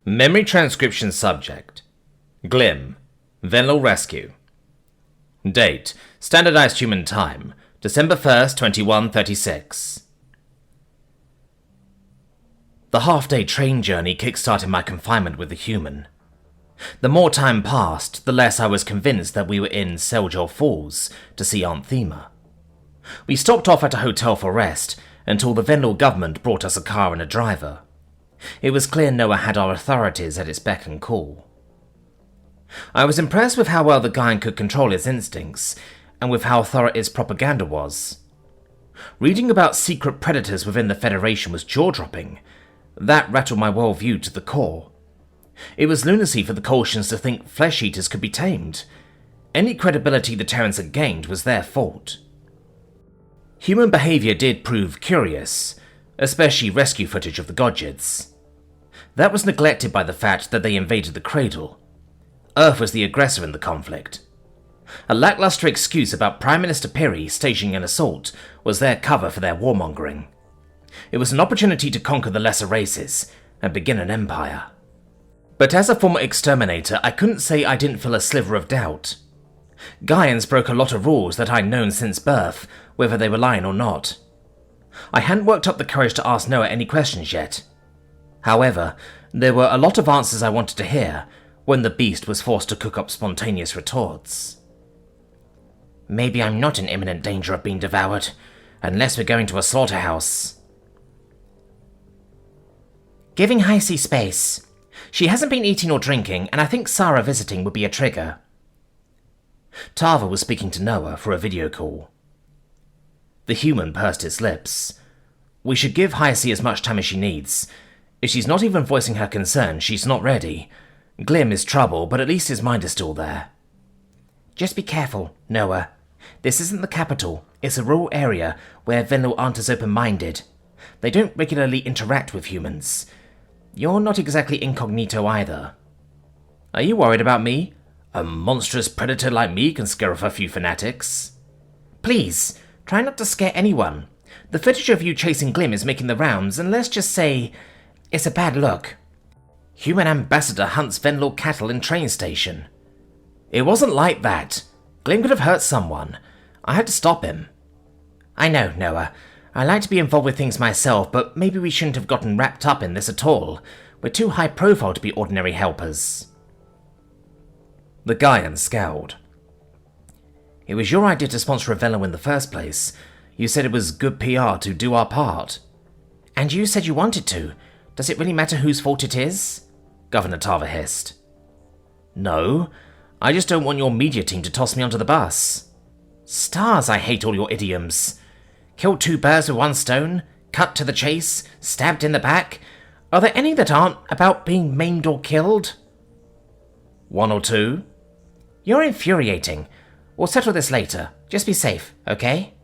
Memory transcription subject. Glim. Venlil rescue. Date. Standardized human time. December 1st, 2136. The half-day train journey kick-started my confinement with the human. The more time passed, the less I was convinced that we were in Celgel Falls to see Aunt Thema. We stopped off at a hotel for rest until the Venlil government brought us a car and a driver. It was clear Noah had our authorities at its beck and call. I was impressed with how well the guy could control his instincts, and with how thorough his propaganda was. Reading about secret predators within the Federation was jaw-dropping. That rattled my worldview to the core. It was lunacy for the Colchians to think flesh-eaters could be tamed. Any credibility the Terrans had gained was their fault. Human behaviour did prove curious, especially rescue footage of the Godjids. That was neglected by the fact that they invaded the Cradle. Earth was the aggressor in the conflict. A lackluster excuse about Prime Minister Piri staging an assault was their cover for their warmongering. It was an opportunity to conquer the lesser races and begin an empire. But as a former exterminator, I couldn't say I didn't feel a sliver of doubt. Gaians broke a lot of rules that I'd known since birth, whether they were lying or not. I hadn't worked up the courage to ask Noah any questions yet. However, there were a lot of answers I wanted to hear when the beast was forced to cook up spontaneous retorts. Maybe I'm not in imminent danger of being devoured, unless we're going to a slaughterhouse. Giving Heisey space. She hasn't been eating or drinking, and I think Sarah visiting would be a trigger. Tava was speaking to Noah for a video call. The human pursed its lips. We should give Heisey as much time as she needs. If she's not even voicing her concern, she's not ready. Glim is trouble, but at least his mind is still there. Just be careful, Noah. This isn't the capital. It's a rural area where Venlil aren't as open-minded. They don't regularly interact with humans. You're not exactly incognito either. Are you worried about me? A monstrous predator like me can scare off a few fanatics. Please, try not to scare anyone. The footage of you chasing Glim is making the rounds, and let's just say it's a bad look. Human ambassador hunts Venlil cattle in train station. It wasn't like that. Glim could have hurt someone. I had to stop him. I know, Noah. I like to be involved with things myself, but maybe we shouldn't have gotten wrapped up in this at all. We're too high profile to be ordinary helpers. The Gaian scowled. It was your idea to sponsor a Venlil in the first place. You said it was good PR to do our part. And you said you wanted to. Does it really matter whose fault it is? Governor Tava hissed. No, I just don't want your media team to toss me onto the bus. Stars, I hate all your idioms. Kill two birds with one stone, cut to the chase, stabbed in the back. Are there any that aren't about being maimed or killed? One or two? You're infuriating. We'll settle this later. Just be safe, okay?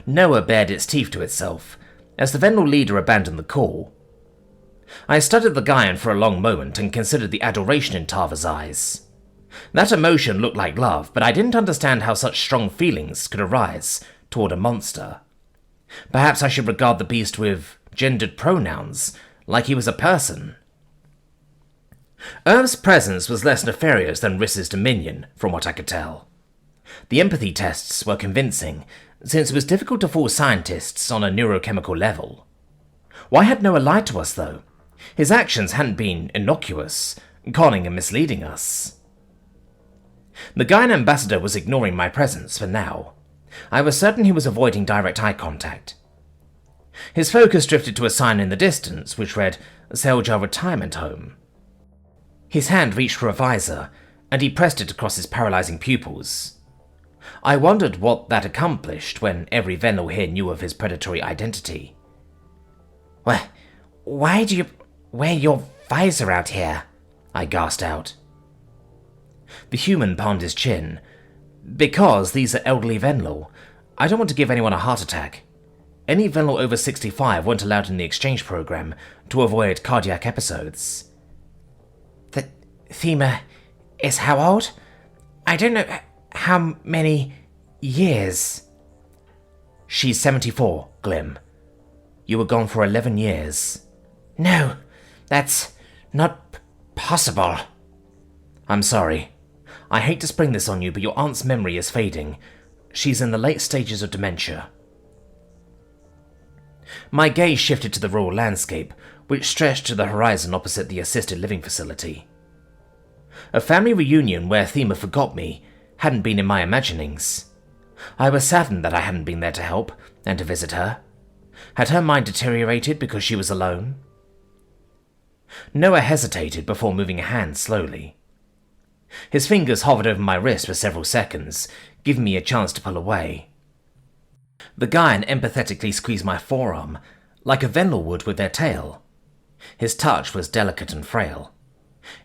Noah bared its teeth to itself as the Venlil leader abandoned the call. I studied the Gaian for a long moment and considered the adoration in Tava's eyes. That emotion looked like love, but I didn't understand how such strong feelings could arise toward a monster. Perhaps I should regard the beast with gendered pronouns, like he was a person. Earth's presence was less nefarious than Riss's dominion, from what I could tell. The empathy tests were convincing, since it was difficult to fool scientists on a neurochemical level. Why had Noah lied to us, though? His actions hadn't been innocuous, conning and misleading us. The Gaian ambassador was ignoring my presence for now. I was certain he was avoiding direct eye contact. His focus drifted to a sign in the distance which read, Celgel Retirement Home. His hand reached for a visor, and he pressed it across his paralyzing pupils. I wondered what that accomplished when every Venlil here knew of his predatory identity. Why do you wear your visor out here? I gasped out. The human palmed his chin. Because these are elderly Venlil. I don't want to give anyone a heart attack. Any Venlil over 65 weren't allowed in the exchange program to avoid cardiac episodes. The Thema is how old? I don't know how many years. She's 74, Glim. You were gone for 11 years. No, That's not possible. I'm sorry. I hate to spring this on you, but your aunt's memory is fading. She's in the late stages of dementia. My gaze shifted to the rural landscape, which stretched to the horizon opposite the assisted living facility. A family reunion where Thema forgot me hadn't been in my imaginings. I was saddened that I hadn't been there to help and to visit her. Had her mind deteriorated because she was alone? Noah hesitated before moving a hand slowly. His fingers hovered over my wrist for several seconds, giving me a chance to pull away. The Gaian empathetically squeezed my forearm, like a Venlor would with their tail. His touch was delicate and frail.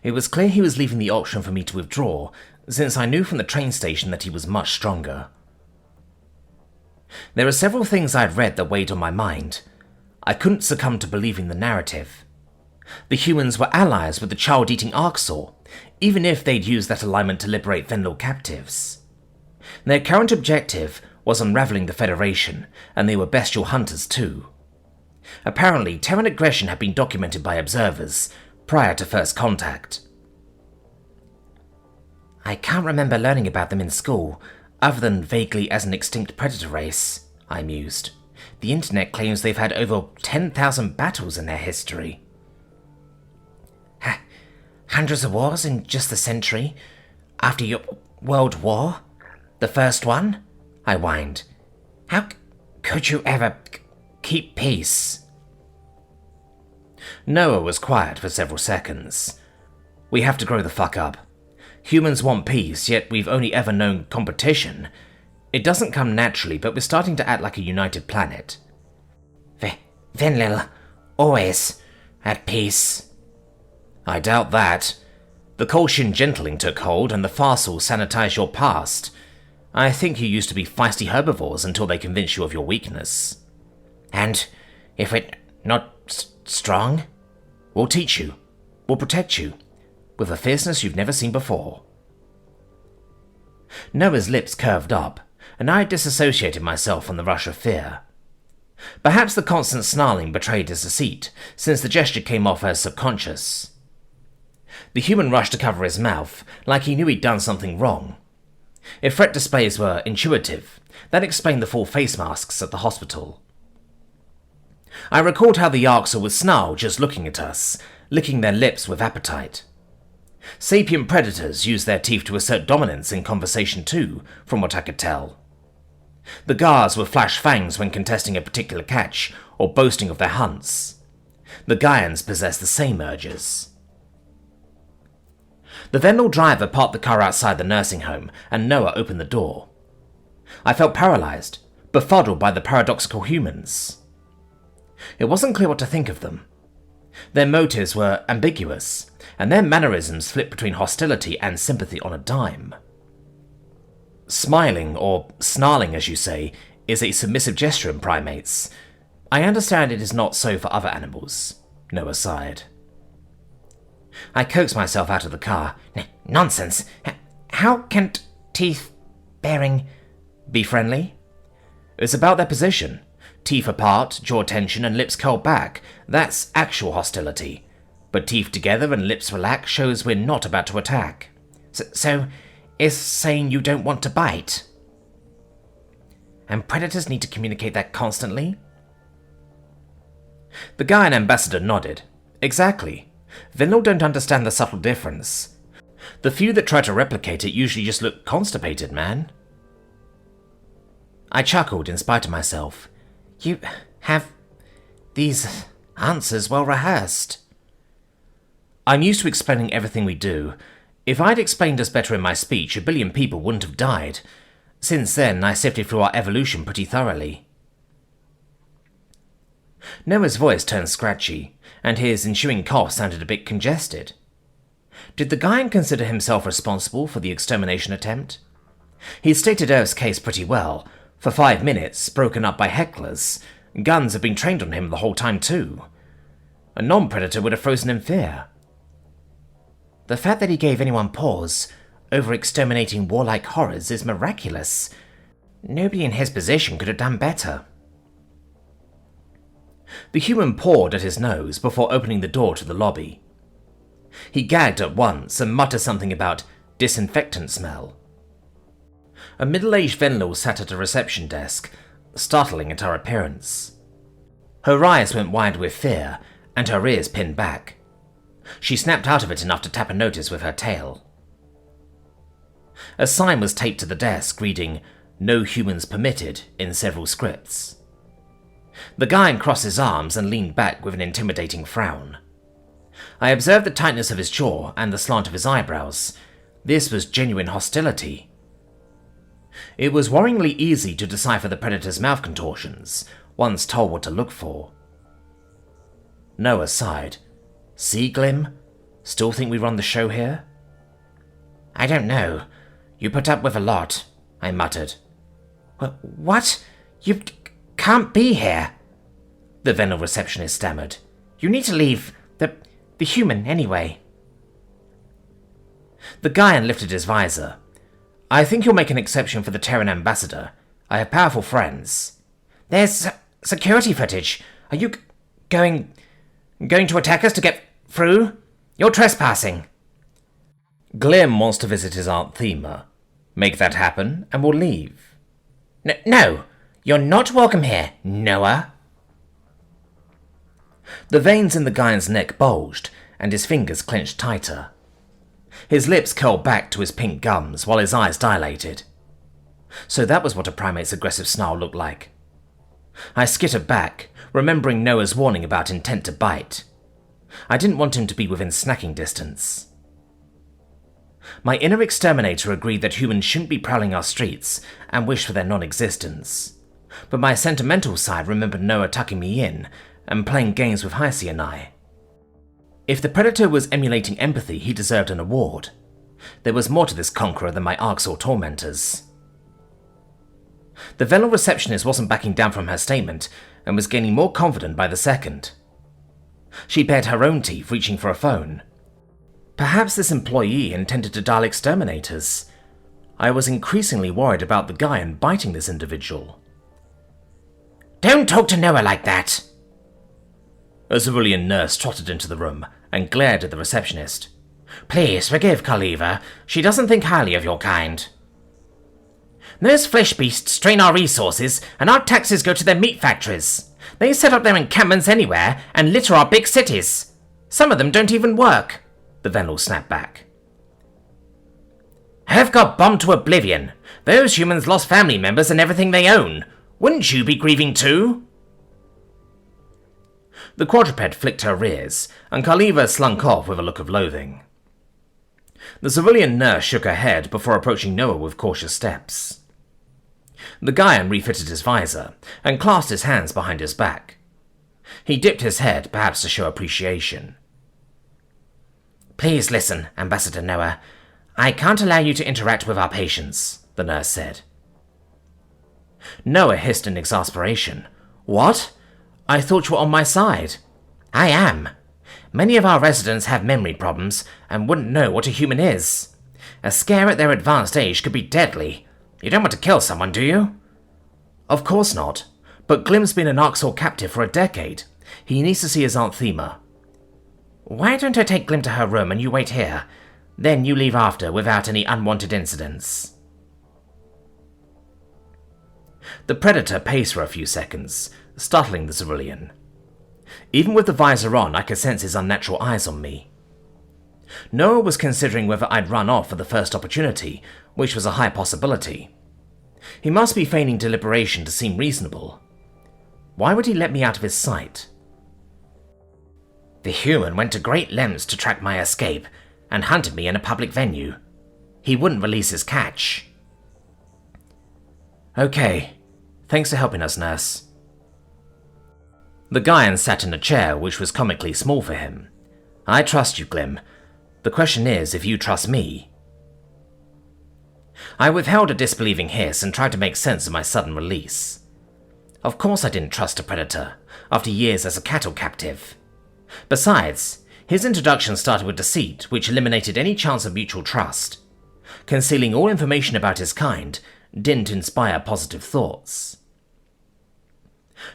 It was clear he was leaving the option for me to withdraw, since I knew from the train station that he was much stronger. There are several things I'd read that weighed on my mind. I couldn't succumb to believing the narrative. The humans were allies with the child-eating Arxor, even if they'd used that alignment to liberate Venlor captives. Their current objective was unraveling the Federation, and they were bestial hunters too. Apparently, Terran aggression had been documented by observers prior to first contact. I can't remember learning about them in school, other than vaguely as an extinct predator race, I mused. The internet claims they've had over 10,000 battles in their history. Hundreds of wars in just the century? After your World War? The first one? I whined. How could you ever keep peace? Noah was quiet for several seconds. We have to grow the fuck up. Humans want peace, yet we've only ever known competition. It doesn't come naturally, but we're starting to act like a united planet. Venlil, always at peace. I doubt that. The Kolshin gentling took hold, and the Farsul sanitized your past. I think you used to be feisty herbivores until they convinced you of your weakness. And if we're not strong, we'll teach you. We'll protect you. With a fierceness you've never seen before. Noah's lips curved up, and I disassociated myself from the rush of fear. Perhaps the constant snarling betrayed his deceit, since the gesture came off as subconscious. The human rushed to cover his mouth, like he knew he'd done something wrong. If threat displays were intuitive, that explained the full face masks at the hospital. I recalled how the Arxor would snarl just looking at us, licking their lips with appetite. Sapient predators use their teeth to assert dominance in conversation too, from what I could tell. The Gars would flash fangs when contesting a particular catch or boasting of their hunts. The Gaians possess the same urges. The Venlor driver parked the car outside the nursing home, and Noah opened the door. I felt paralyzed, befuddled by the paradoxical humans. It wasn't clear what to think of them. Their motives were ambiguous, and their mannerisms flipped between hostility and sympathy on a dime. Smiling, or snarling as you say, is a submissive gesture in primates. I understand it is not so for other animals, Noah sighed. I coaxed myself out of the car. Nonsense! How can teeth-bearing be friendly? It's about their position. Teeth apart, jaw tension, and lips curled back. That's actual hostility. But teeth together and lips relaxed shows we're not about to attack. So, is saying you don't want to bite? And predators need to communicate that constantly? The Gaian ambassador nodded. Exactly. Venlor don't understand the subtle difference. The few that try to replicate it usually just look constipated, man. I chuckled in spite of myself. You have these answers well rehearsed. I'm used to explaining everything we do. If I'd explained us better in my speech, 1 billion people wouldn't have died. Since then, I sifted through our evolution pretty thoroughly. Noah's voice turned scratchy, and his ensuing cough sounded a bit congested. Did the Gaian consider himself responsible for the extermination attempt? He'd stated Earth's case pretty well. For 5 minutes, broken up by hecklers. Guns had been trained on him the whole time too. A non-predator would have frozen in fear. The fact that he gave anyone pause over exterminating warlike horrors is miraculous. Nobody in his position could have done better. The human pawed at his nose before opening the door to the lobby. He gagged at once and muttered something about disinfectant smell. A middle-aged Venlil sat at a reception desk, startling at our appearance. Her eyes went wide with fear, and her ears pinned back. She snapped out of it enough to tap a notice with her tail. A sign was taped to the desk reading, "No humans permitted," in several scripts. The guy crossed his arms and leaned back with an intimidating frown. I observed the tightness of his jaw and the slant of his eyebrows. This was genuine hostility. It was worryingly easy to decipher the predator's mouth contortions, once told what to look for. Noah sighed. "See, Glim? Still think we run the show here?" "I don't know. You put up with a lot," I muttered. "What? You can't be here," the Venal receptionist stammered. "You need to leave the human anyway." The Gaian lifted his visor. "I think you'll make an exception for the Terran ambassador. I have powerful friends." "There's security footage. Are you going to attack us to get through? You're trespassing." "Glim wants to visit his Aunt Thema. Make that happen, and we'll leave." No, you're not welcome here, Noah." The veins in the Gaian's neck bulged, and his fingers clenched tighter. His lips curled back to his pink gums, while his eyes dilated. So that was what a primate's aggressive snarl looked like. I skittered back, remembering Noah's warning about intent to bite. I didn't want him to be within snacking distance. My inner exterminator agreed that humans shouldn't be prowling our streets, and wished for their non-existence. But my sentimental side remembered Noah tucking me in, and playing games with Heisey and I. If the predator was emulating empathy, he deserved an award. There was more to this conqueror than my arcs or tormentors. The Venal receptionist wasn't backing down from her statement, and was gaining more confident by the second. She bared her own teeth, reaching for a phone. Perhaps this employee intended to dial exterminators. I was increasingly worried about the guy and biting this individual. "Don't talk to Noah like that!" A civilian nurse trotted into the room and glared at the receptionist. "Please forgive Khaliva. She doesn't think highly of your kind. Those flesh beasts drain our resources, and our taxes go to their meat factories. They set up their encampments anywhere and litter our big cities. Some of them don't even work," the Venal snapped back. "Have got bombed to oblivion. Those humans lost family members and everything they own. Wouldn't you be grieving too?" The quadruped flicked her ears, and Khaliva slunk off with a look of loathing. The civilian nurse shook her head before approaching Noah with cautious steps. The Gaian refitted his visor and clasped his hands behind his back. He dipped his head, perhaps to show appreciation. "Please listen, Ambassador Noah. I can't allow you to interact with our patients," the nurse said. Noah hissed in exasperation. "What? I thought you were on my side." "I am. Many of our residents have memory problems and wouldn't know what a human is. A scare at their advanced age could be deadly. You don't want to kill someone, do you?" "Of course not. But Glim's been an Arxor captive for a decade. He needs to see his Aunt Thema." "Why don't I take Glim to her room and you wait here? Then you leave after without any unwanted incidents." The predator paced for a few seconds, startling the civilian. Even with the visor on, I could sense his unnatural eyes on me. Noah was considering whether I'd run off at the first opportunity, which was a high possibility. He must be feigning deliberation to seem reasonable. Why would he let me out of his sight? "The human went to great lengths to track my escape and hunted me in a public venue. He wouldn't release his catch." "Okay. Thanks for helping us, nurse." The Gaian sat in a chair which was comically small for him. "I trust you, Glim. The question is if you trust me." I withheld a disbelieving hiss and tried to make sense of my sudden release. Of course I didn't trust a predator, after years as a cattle captive. Besides, his introduction started with deceit, which eliminated any chance of mutual trust. Concealing all information about his kind didn't inspire positive thoughts.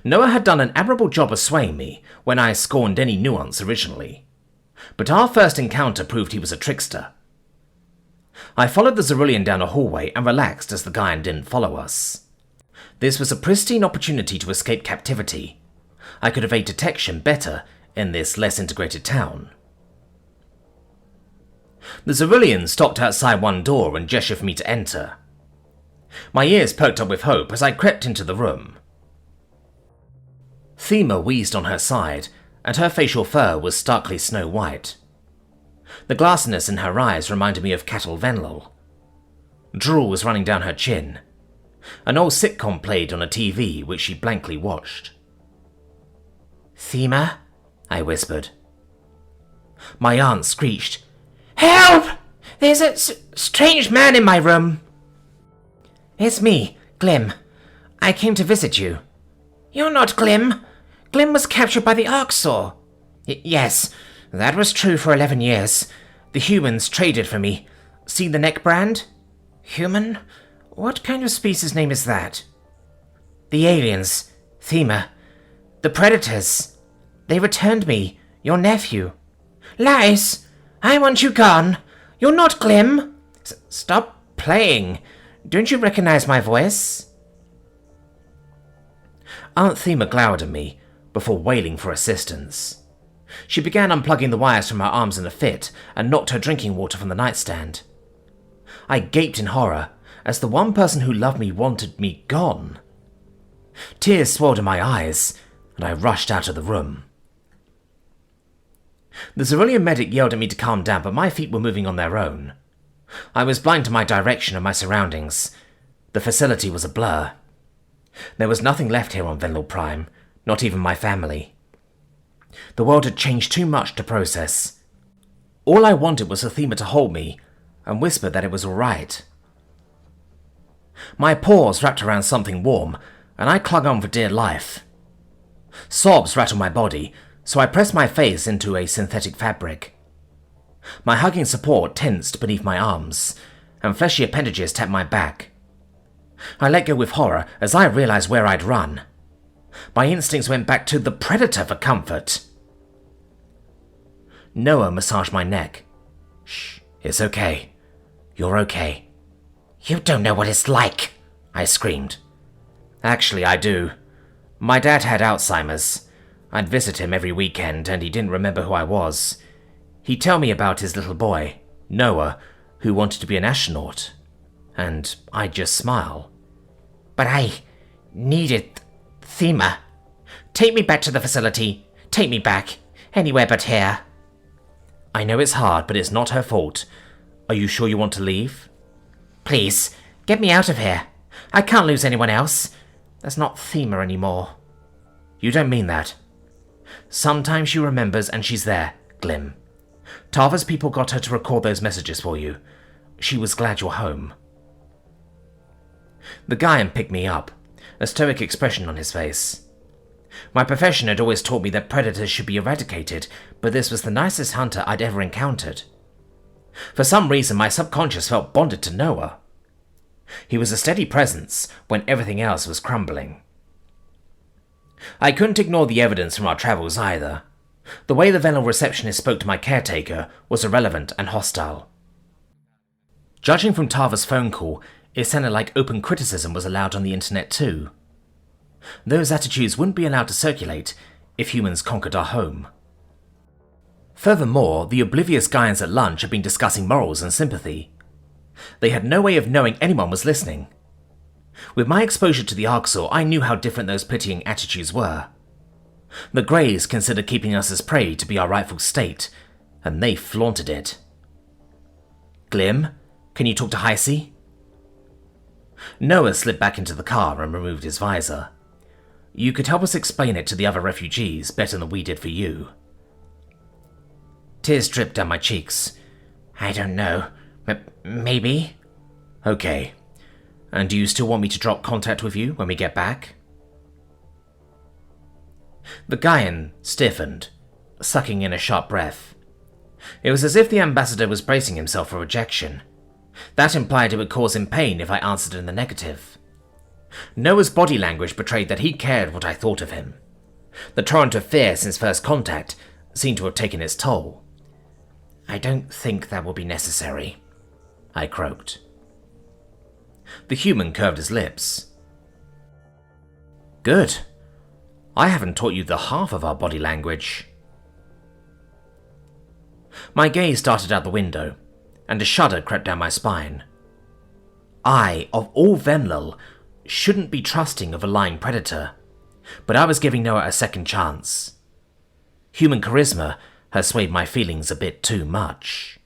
Noah had done an admirable job of swaying me when I scorned any nuance originally, but our first encounter proved he was a trickster. I followed the Cerulean down a hallway and relaxed as the Gaian didn't follow us. This was a pristine opportunity to escape captivity. I could evade detection better in this less integrated town. The Cerulean stopped outside one door and gestured for me to enter. My ears perked up with hope as I crept into the room. Thema wheezed on her side, and her facial fur was starkly snow-white. The glassiness in her eyes reminded me of Cattle Venlil. Drool was running down her chin. An old sitcom played on a TV which she blankly watched. "Thema?" I whispered. My aunt screeched, "Help! There's a strange man in my room." "It's me, Glim. I came to visit you." "You're not Glim. Glim was captured by the Arxor." Yes, that was true for 11 years. The humans traded for me. See the neck brand? Human? What kind of species name is that? The aliens. Thema. The predators. They returned me, your nephew. Lies! I want you gone. You're not Glim. Stop playing. Don't you recognize my voice? Aunt Thema glowered at me before wailing for assistance. She began unplugging the wires from her arms in a fit and knocked her drinking water from the nightstand. I gaped in horror as the one person who loved me wanted me gone. Tears swelled in my eyes, and I rushed out of the room. The Cerulean medic yelled at me to calm down, but my feet were moving on their own. I was blind to my direction and my surroundings. The facility was a blur. There was nothing left here on Venlil Prime, not even my family. The world had changed too much to process. All I wanted was for Thema to hold me and whisper that it was all right. My paws wrapped around something warm, and I clung on for dear life. Sobs rattled my body, so I pressed my face into a synthetic fabric. My hugging support tensed beneath my arms, and fleshy appendages tapped my back. I let go with horror as I realized where I'd run. My instincts went back to the predator for comfort. Noah massaged my neck. "Shh, it's okay. You're okay." "You don't know what it's like," I screamed. "Actually, I do. My dad had Alzheimer's. I'd visit him every weekend, and he didn't remember who I was. He'd tell me about his little boy, Noah, who wanted to be an astronaut. And I'd just smile. But I needed Thema. Take me back to the facility. Take me back. Anywhere but here." "I know it's hard, but it's not her fault. Are you sure you want to leave?" "Please, get me out of here. I can't lose anyone else. There's not Thema anymore." "You don't mean that." "Sometimes she remembers and she's there, Glim. Tava's people got her to record those messages for you. She was glad you're home." The Gaian picked me up, a stoic expression on his face. My profession had always taught me that predators should be eradicated, but this was the nicest hunter I'd ever encountered. For some reason, my subconscious felt bonded to Noah. He was a steady presence when everything else was crumbling. I couldn't ignore the evidence from our travels either. The way the Venlil receptionist spoke to my caretaker was irrelevant and hostile. Judging from Tava's phone call, it sounded like open criticism was allowed on the internet too. Those attitudes wouldn't be allowed to circulate if humans conquered our home. Furthermore, the oblivious Gaians at lunch had been discussing morals and sympathy. They had no way of knowing anyone was listening. With my exposure to the Arxor, I knew how different those pitying attitudes were. The Greys considered keeping us as prey to be our rightful state, and they flaunted it. "Glim, can you talk to Heisey?" Noah slipped back into the car and removed his visor. "You could help us explain it to the other refugees better than we did for you." Tears dripped down my cheeks. "I don't know. Maybe." "Okay. And do you still want me to drop contact with you when we get back?" The Gaian stiffened, sucking in a sharp breath. It was as if the ambassador was bracing himself for rejection. That implied it would cause him pain if I answered in the negative. Noah's body language betrayed that he cared what I thought of him. The torrent of fear since first contact seemed to have taken its toll. "I don't think that will be necessary," I croaked. The human curved his lips. "Good. I haven't taught you the half of our body language." My gaze darted out the window, and a shudder crept down my spine. I, of all Venlil, shouldn't be trusting of a lying predator, but I was giving Noah a second chance. Human charisma has swayed my feelings a bit too much.